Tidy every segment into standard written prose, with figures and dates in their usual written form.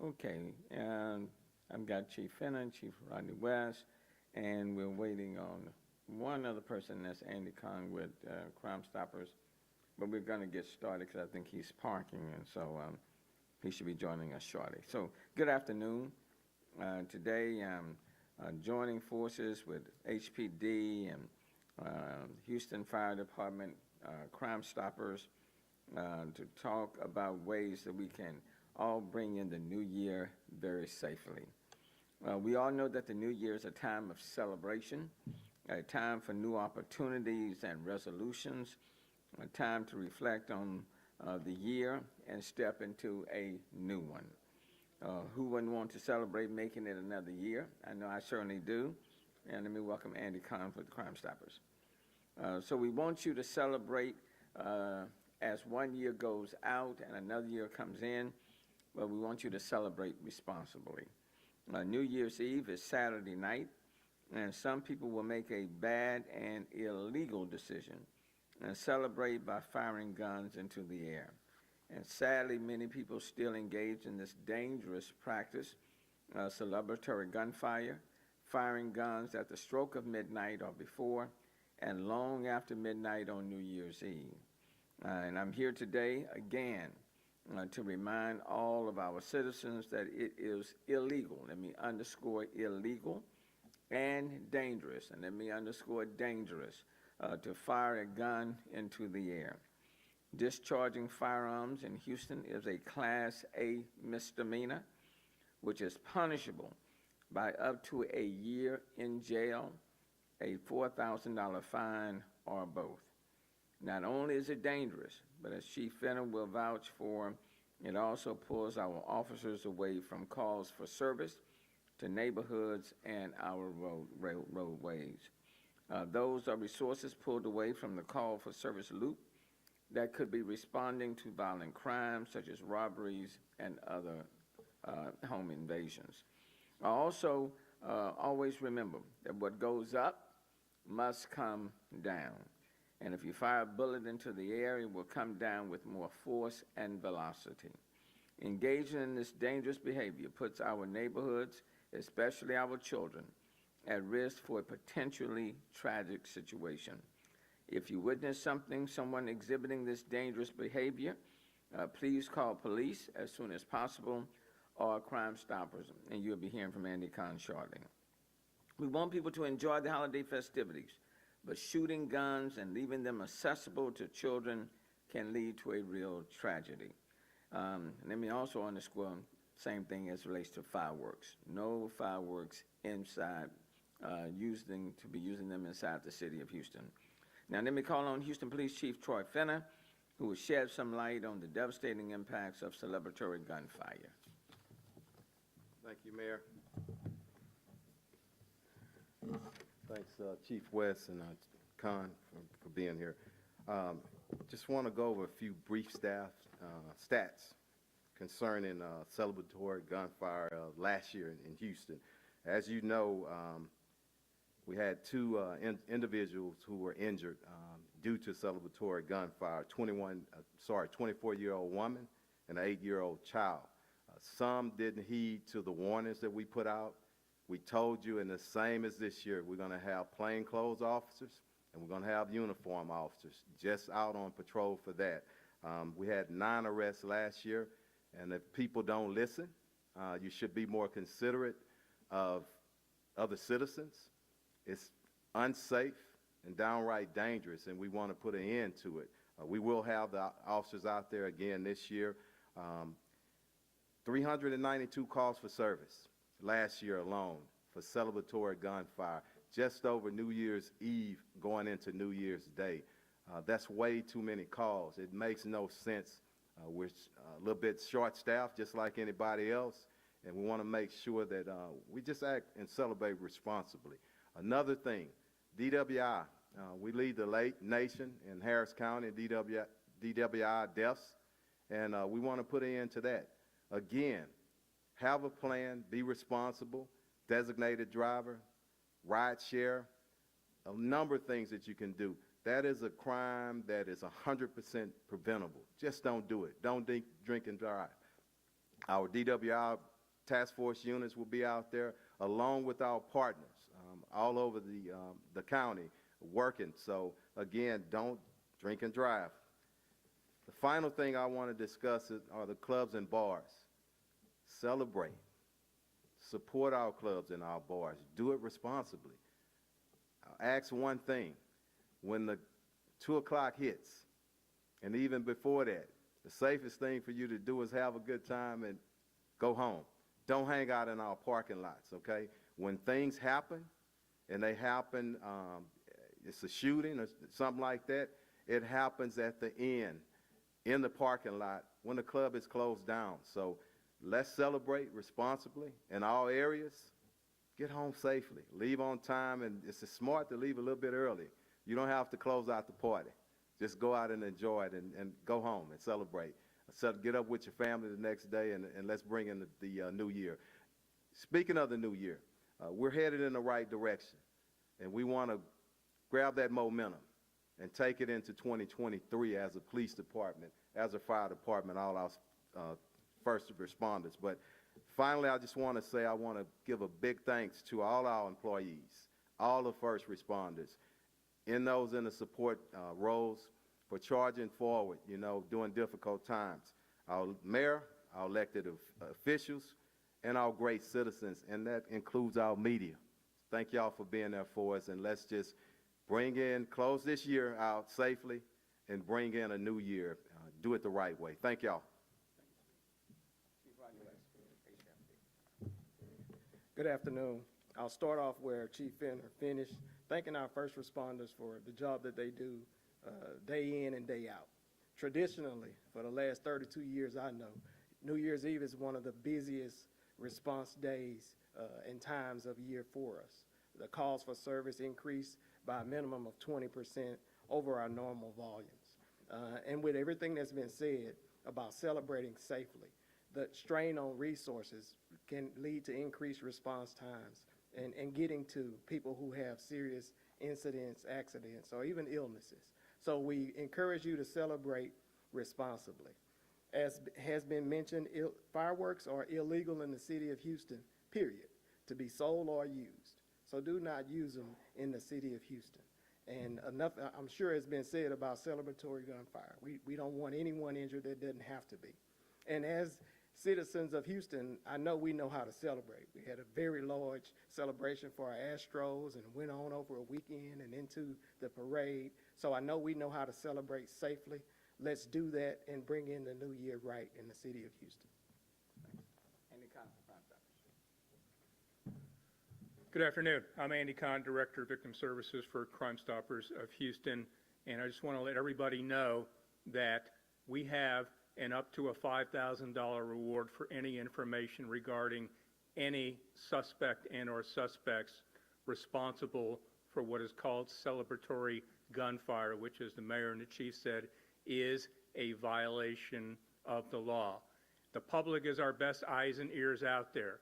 Okay, I've got Chief Finnan, Chief Rodney West, and we're waiting on one other person, that's Andy Kong with Crime Stoppers. But we're going to get started because I think he's parking, and so he should be joining us shortly. So, good afternoon. Today, I'm joining forces with HPD and Houston Fire Department Crime Stoppers to talk about ways that we can all bring in the new year very safely. We all know that the new year is a time of celebration, a time for new opportunities and resolutions, a time to reflect on the year and step into a new one. Who wouldn't want to celebrate making it another year? I know I certainly do. And let me welcome Andy Kahn with the Crime Stoppers. So we want you to celebrate as one year goes out and another year comes in, but we want you to celebrate responsibly. New Year's Eve is Saturday night, and some people will make a bad and illegal decision and celebrate by firing guns into the air. And sadly, many people still engage in this dangerous practice, celebratory gunfire, firing guns at the stroke of midnight or before, and long after midnight on New Year's Eve. And I'm here today again to remind all of our citizens that it is illegal. Let me underscore illegal and dangerous, and let me underscore dangerous, to fire a gun into the air. Discharging firearms in Houston is a Class A misdemeanor, which is punishable by up to a year in jail, a $4,000 fine, or both. Not only is it dangerous, but as Chief Finnan will vouch for, it also pulls our officers away from calls for service to neighborhoods and our roadways. Those are resources pulled away from the call for service loop that could be responding to violent crimes such as robberies and other home invasions. Also, always remember that what goes up must come down. And if you fire a bullet into the air, it will come down with more force and velocity. Engaging in this dangerous behavior puts our neighborhoods, especially our children, at risk for a potentially tragic situation. If you witness someone exhibiting this dangerous behavior, please call police as soon as possible or Crime Stoppers, and you'll be hearing from Andy Kahn shortly. We want people to enjoy the holiday festivities, but shooting guns and leaving them accessible to children can lead to a real tragedy. Let me also underscore same thing as relates to fireworks. No fireworks inside, using them inside the city of Houston. Now let me call on Houston Police Chief Troy Finner, who will shed some light on the devastating impacts of celebratory gunfire. Thank you, Mayor. Thanks, Chief West and Khan for being here. Just want to go over a few brief stats concerning celebratory gunfire last year in Houston. As you know, we had two individuals who were injured due to celebratory gunfire, 24-year-old woman and an 8-year-old child. Some didn't heed to the warnings that we put out. We told you, and the same as this year, we're going to have plainclothes officers and we're going to have uniform officers just out on patrol for that. We had 9 arrests last year, and if people don't listen, you should be more considerate of other citizens. It's unsafe and downright dangerous, and we want to put an end to it. We will have the officers out there again this year. 392 calls for service last year alone for celebratory gunfire, just over New Year's Eve going into New Year's Day. That's way too many calls. It makes no sense. We're a little bit short-staffed, just like anybody else, and we want to make sure that we just act and celebrate responsibly. Another thing, DWI, we lead the nation in Harris County DWI deaths, and we want to put an end to that. Again, have a plan, be responsible, designated driver, ride share, a number of things that you can do. That is a crime that is 100% preventable. Just don't do it. Don't drink and drive. Our DWI task force units will be out there, along with our partners all over the county working. So again, don't drink and drive. The final thing I want to discuss are the clubs and bars. Celebrate. Support our clubs and our bars. Do it responsibly. I'll ask one thing. When the 2 o'clock hits, and even before that, the safest thing for you to do is have a good time and go home. Don't hang out in our parking lots, okay? When things happen, and they happen, it's a shooting or something like that, it happens at the end, in the parking lot, when the club is closed down. So let's celebrate responsibly in all areas. Get home safely. Leave on time, and it's smart to leave a little bit early. You don't have to close out the party. Just go out and enjoy it and go home and celebrate. So get up with your family the next day, and let's bring in the new year. Speaking of the new year, we're headed in the right direction, and we want to grab that momentum and take it into 2023 as a police department, as a fire department, all our first responders. But finally, I just want to say I want to give a big thanks to all our employees, all the first responders, in the support roles, for charging forward, during difficult times. Our mayor, our elected officials, and our great citizens, and that includes our media. Thank y'all for being there for us, and let's just close this year out safely and bring in a new year. Do it the right way. Thank y'all. Good afternoon. I'll start off where Chief Fenner finished, thanking our first responders for the job that they do day in and day out. Traditionally, for the last 32 years I know, New Year's Eve is one of the busiest response days and times of year for us. The calls for service increase by a minimum of 20% over our normal volumes. And with everything that's been said about celebrating safely, the strain on resources can lead to increased response times and getting to people who have serious incidents, accidents, or even illnesses. So we encourage you to celebrate responsibly. As has been mentioned, fireworks are illegal in the city of Houston, period, to be sold or used. So do not use them in the city of Houston. And enough, I'm sure has been said about celebratory gunfire. We don't want anyone injured that doesn't have to be. And as citizens of Houston, I know we know how to celebrate. We had a very large celebration for our Astros and went on over a weekend and into the parade. So I know we know how to celebrate safely. Let's do that and bring in the new year right in the city of Houston. Any comments from Crime Stoppers? Good afternoon. I'm Andy Kahn, Director of Victim Services for Crime Stoppers of Houston, and I just want to let everybody know that we have an up to a $5,000 reward for any information regarding any suspect and or suspects responsible for what is called celebratory gunfire, which, as the mayor and the chief said, is a violation of the law. The public is our best eyes and ears out there.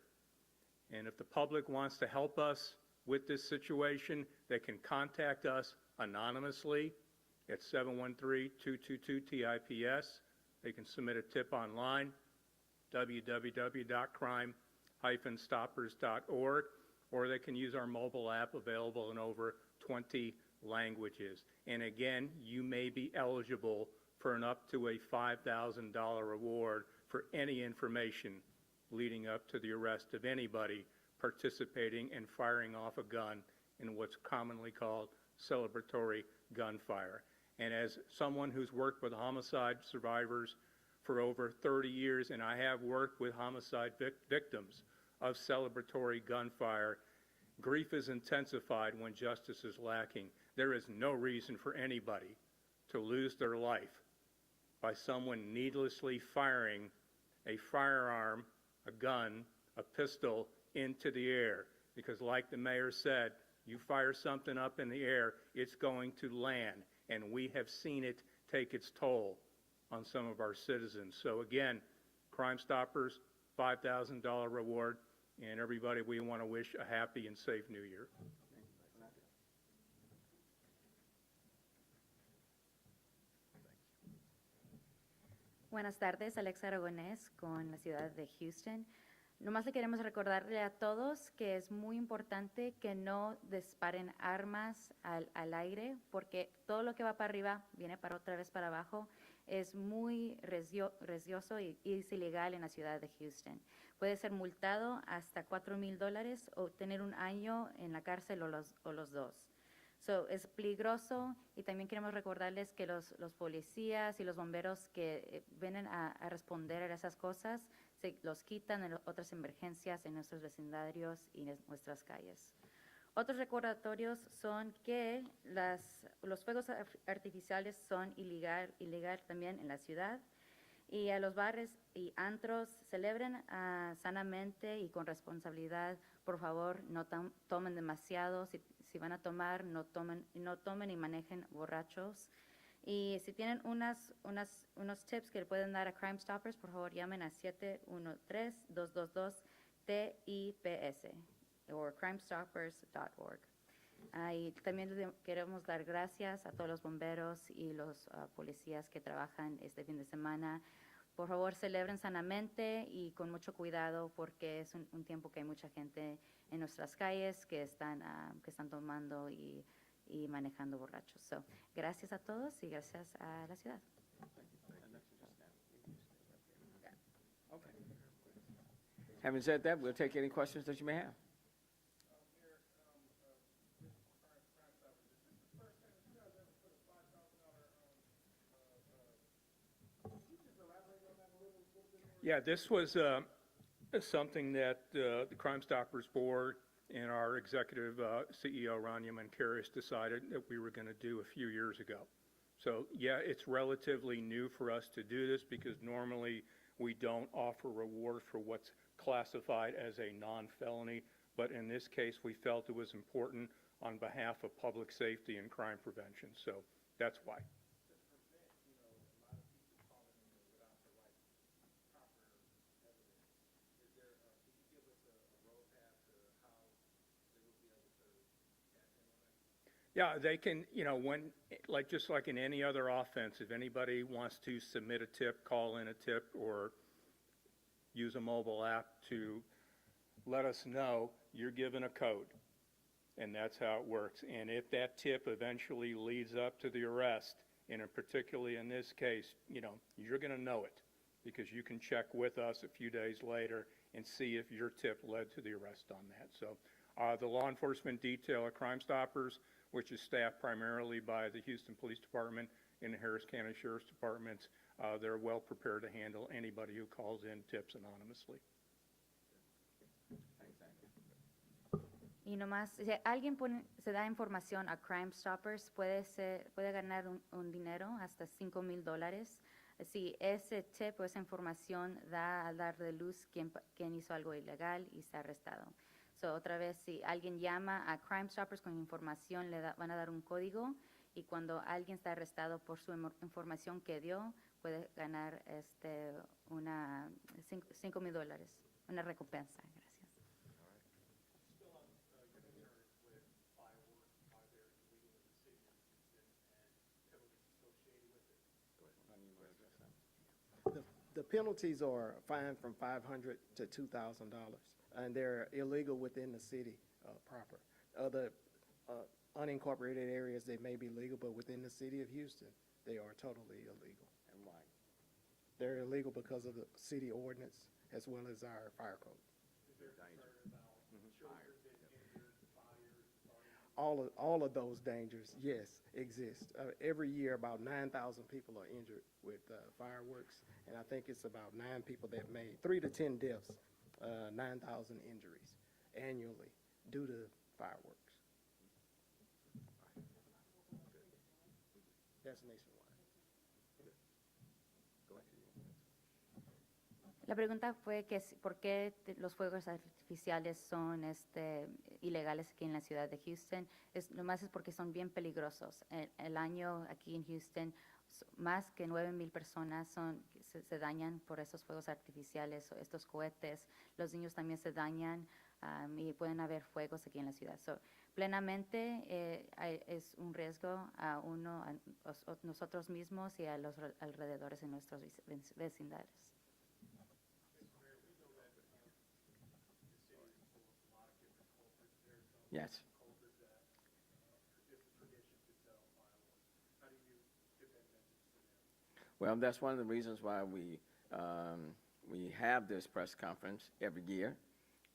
And if the public wants to help us with this situation, they can contact us anonymously at 713-222-TIPS. They can submit a tip online, www.crime-stoppers.org, or they can use our mobile app available in over 20 languages. And again, you may be eligible for an up to a $5,000 reward for any information leading up to the arrest of anybody participating in firing off a gun in what's commonly called celebratory gunfire. And as someone who's worked with homicide survivors for over 30 years, and I have worked with homicide victims of celebratory gunfire, grief is intensified when justice is lacking. There is no reason for anybody to lose their life by someone needlessly firing a firearm, a gun, a pistol into the air. Because like the mayor said, you fire something up in the air, it's going to land. And we have seen it take its toll on some of our citizens. So again, Crime Stoppers, $5,000 reward, and everybody, we want to wish a happy and safe New Year. Buenas tardes, Alexa Aragonés con la ciudad de Houston. Nomás le queremos recordarle a todos que es muy importante que no disparen armas al aire, porque todo lo que va para arriba viene para otra vez para abajo. Es muy riesgoso y es ilegal en la ciudad de Houston. Puede ser multado hasta $4,000 o tener un año en la cárcel o los dos. So, es peligroso, y también queremos recordarles que los policías y los bomberos que vienen a responder a esas cosas, se los quitan en otras emergencias en nuestros vecindarios y en nuestras calles. Otros recordatorios son que los fuegos artificiales son ilegal también en la ciudad, y a los bares y antros celebren sanamente y con responsabilidad. Por favor, no tomen demasiado. Si van a tomar, no tomen y manejen borrachos. Y si tienen unos tips que le pueden dar a Crime Stoppers, por favor llamen a 713-222-TIPS o crimestoppers.org. Y también queremos dar gracias a todos los bomberos y los policías que trabajan este fin de semana. Por favor, celebren sanamente y con mucho cuidado, porque es un tiempo que hay mucha gente en nuestras calles que están tomando y manejando borrachos. So, gracias a todos y gracias a la ciudad. Okay. Having said that, we'll take any questions that you may have. Yeah, this was something that the Crime Stoppers Board and our executive CEO, Rania Mankaris, decided that we were going to do a few years ago. So, yeah, it's relatively new for us to do this, because normally we don't offer rewards for what's classified as a non-felony. But in this case, we felt it was important on behalf of public safety and crime prevention. So that's why. Yeah, they can, just like in any other offense, if anybody wants to submit a tip, call in a tip, or use a mobile app to let us know, you're given a code. And that's how it works. And if that tip eventually leads up to the arrest, and particularly in this case, you're going to know it, because you can check with us a few days later and see if your tip led to the arrest on that. So the law enforcement detail at Crime Stoppers, which is staffed primarily by the Houston Police Department and the Harris County Sheriff's Department, they're well prepared to handle anybody who calls in tips anonymously. Y nomás, si alguien se da información a Crime Stoppers, puede ganar un dinero hasta $5,000. Si ese tip o esa información da a dar de luz quién hizo algo ilegal y está arrestado. So, otra vez, si alguien llama a Crime Stoppers con información, van a dar un código, y cuando alguien está arrestado por su información que dio, puede ganar $5,000, una recompensa. Gracias. The penalties are fined from $500 to $2,000, and they're illegal within the city proper. Other unincorporated areas, they may be legal, but within the city of Houston, they are totally illegal. And why? They're illegal because of the city ordinance as well as our fire code. All of those dangers, yes, exist. Every year, about 9,000 people are injured with fireworks, and I think it's about 9 people that made 3 to 10 deaths, 9,000 injuries annually due to fireworks. That's nationwide. La pregunta fue que por qué los fuegos artificiales son ilegales aquí en la ciudad de Houston. Nomás es porque son bien peligrosos. El año aquí en Houston, más que 9,000 personas se dañan por esos fuegos artificiales, estos cohetes. Los niños también se dañan, y pueden haber fuegos aquí en la ciudad. So, plenamente es un riesgo a nosotros mismos y a los alrededores de nuestros vecindarios. Yes. culvert that, if the tradition could sell fireworks? How do you get that message to them? Well, that's one of the reasons why we have this press conference every year.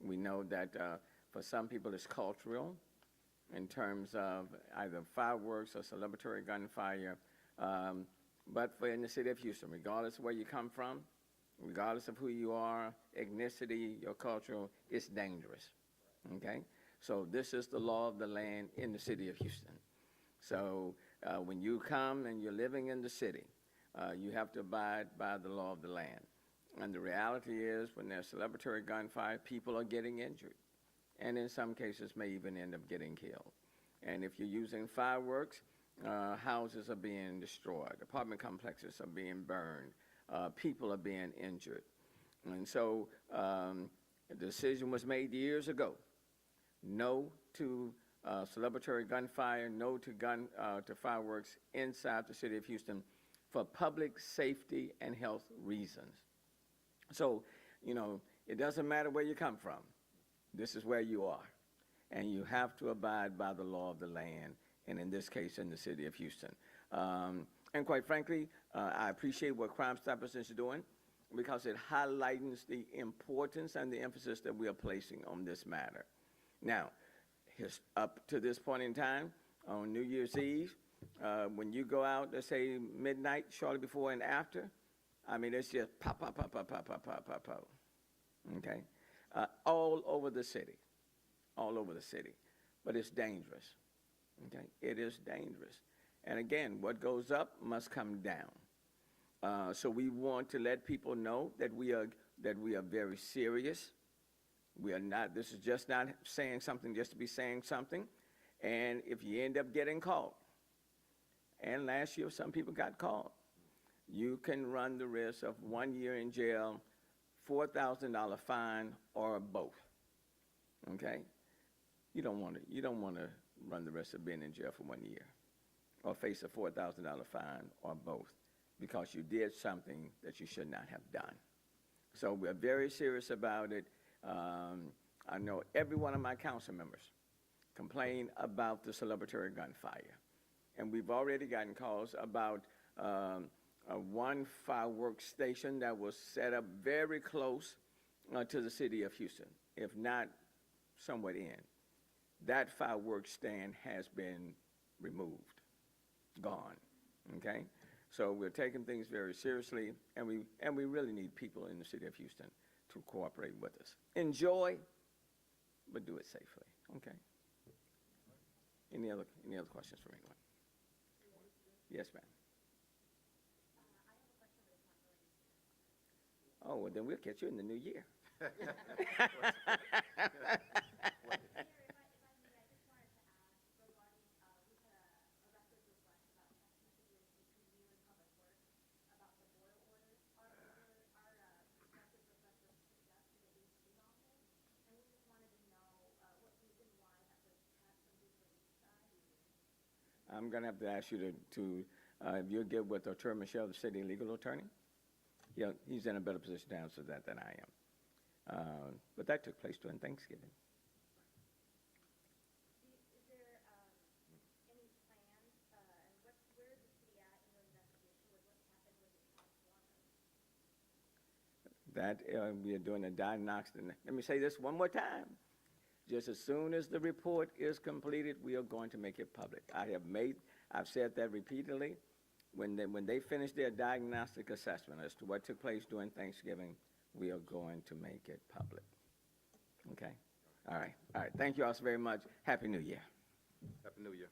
We know that for some people it's cultural in terms of either fireworks or celebratory gunfire. But for in the city of Houston, regardless of where you come from, regardless of who you are, ethnicity, your culture, it's dangerous. Okay? So this is the law of the land in the city of Houston. So when you come and you're living in the city, you have to abide by the law of the land. And the reality is when there's celebratory gunfire, people are getting injured. And in some cases may even end up getting killed. And if you're using fireworks, houses are being destroyed, apartment complexes are being burned, people are being injured. And so a decision was made years ago, no to celebratory gunfire, no to fireworks inside the city of Houston for public safety and health reasons. So, you know, it doesn't matter where you come from. This is where you are. And you have to abide by the law of the land, and in this case, in the city of Houston. And quite frankly, I appreciate what Crime Stoppers is doing because it highlights the importance and the emphasis that we are placing on this matter. Now, up to this point in time, on New Year's Eve, when you go out, let's say midnight, shortly before and after, I mean, it's just pop, pop, pop, pop, pop, pop, pop, pop, pop. Okay? All over the city. All over the city. But it's dangerous. Okay? It is dangerous. And again, what goes up must come down. So we want to let people know that we are very serious. We are not, this is just not saying something just to be saying something. And if you end up getting caught, and last year some people got caught, you can run the risk of 1 year in jail, $4,000 fine, or both. Okay? You don't want to run the risk of being in jail for 1 year or face a $4,000 fine or both because you did something that you should not have done. So we're very serious about it. I know every one of my council members complain about the celebratory gunfire. And we've already gotten calls about one fireworks station that was set up very close to the city of Houston, if not somewhat in. That fireworks stand has been removed, gone, okay? So we're taking things very seriously, and we really need people in the city of Houston to cooperate with us. Enjoy, but do it safely, okay? Any other questions from anyone? Yes, ma'am. Oh, well, then we'll catch you in the new year. I'm going to have to ask you to if you'll get with Attorney Michelle, the city legal attorney. Yeah, he's in a better position to answer that than I am. But that took place during Thanksgiving. Is there any plans, where is the city at in your investigation with what's happened with the transformers? That we are doing a diagnostic. Let me say this one more time. Just as soon as the report is completed, we are going to make it public. I've said that repeatedly. When they finish their diagnostic assessment as to what took place during Thanksgiving, we are going to make it public. Okay? All right. Thank you all so very much. Happy New Year. Happy New Year.